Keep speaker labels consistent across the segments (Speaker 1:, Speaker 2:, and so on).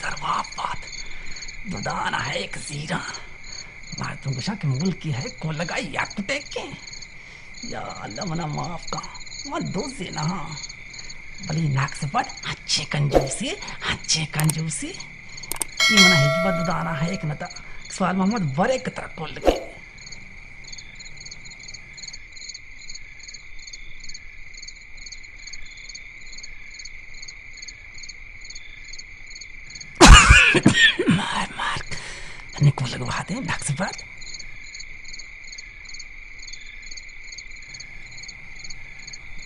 Speaker 1: सर्वापात दुदाना है एक जीरा मार तुम गुशा के मूल की है को लगाई या कुटे के या अल्लाह मना माफ का मन दो से ना बली नाक से पट अच्छे कंजूसी ये मना हिजबत दुदाना है एक नता सवाल मोहम्मद बरे की तरह कोल के मार निको लगवा दे नाक से पट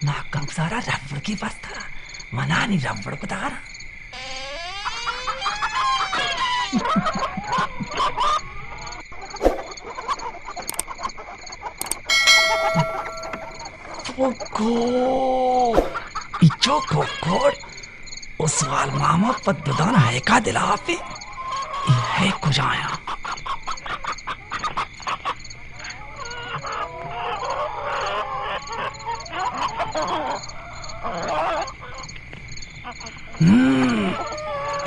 Speaker 1: नाक का सारा रबड़ की बस था मना नहीं रबड़ को तार इचो कोकोड़ उस वाल मामा पद्दुदान है का दिला पे है कुछ आया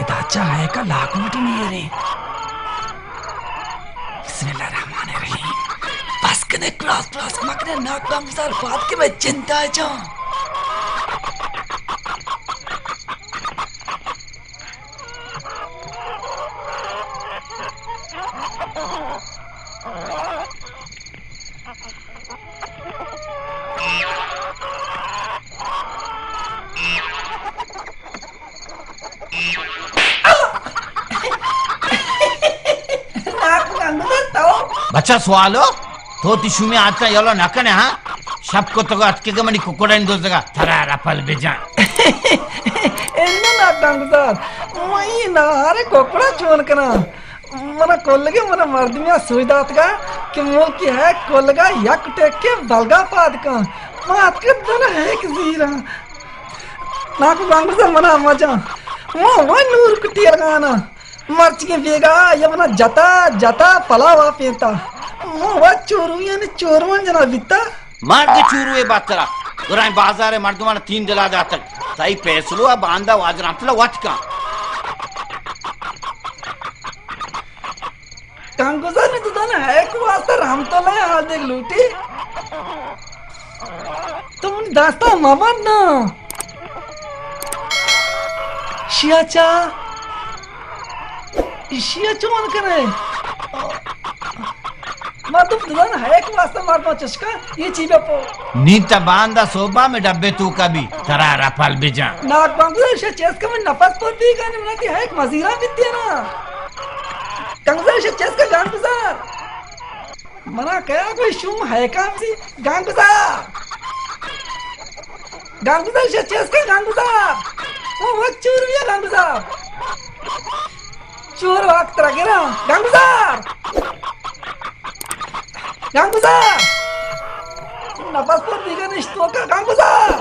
Speaker 1: इताचा है का लाखों नहीं रे बिस्मिल्लाहिर्रहमानिर्रहीम बस कने क्लास मकने नाकाम सर बात के मैं चिंता है जो
Speaker 2: बच्चा सवालो तो तिशु में आता येलो नकने हाँ शब को तो अटके के मनी कुकुड़ा इन दोस्त का थरा रफल बेजा
Speaker 1: इन्ना ना डंग सर वही ना अरे कुकुड़ा चोन कना मना कोल्लगे मना मर्द में सुविधात का कि मूल की है कोल्लगा यक टेक के बलगा पाद का मात के दोनों है एक जीरा ना को डंग सर मना मजा वो नूर कुटी लगाना मर्च के बेगा ये मना जता पलावा पेता वो चोरुया ने चोरवन जना बिता
Speaker 2: मार के चूरू ये बात करा उराई बाजार है मर्दुमान 3 दिला जाता सही पैसलो अब आंदा वाजरा तला वाटका
Speaker 1: कांगोजा ने तो ना है को वास्ता राम तो ले हाल देख लूटी तुम दास्ता मामा ना शियाचा इशिया चोन करे मैं तुम दुल्हन है एक वास्ता मारता चस्का ये चीज़ पो
Speaker 2: नीता बांधा सोबा में डब्बे तू कभी तरा रफल बिजा
Speaker 1: नाक बांगुर से चेस्का में नफस पर दी गाने बनाती है एक मजीरा बित्ती है ना कंगुर से चेस्का गान गुजार मना क्या कोई शुम है काम सी गान गुजार से चेस्का गान गुजार वो चूरिया गान गुजार चोर वक्त रखे ना गंगुजार नफस पर दिखा नहीं तो का गंगुजार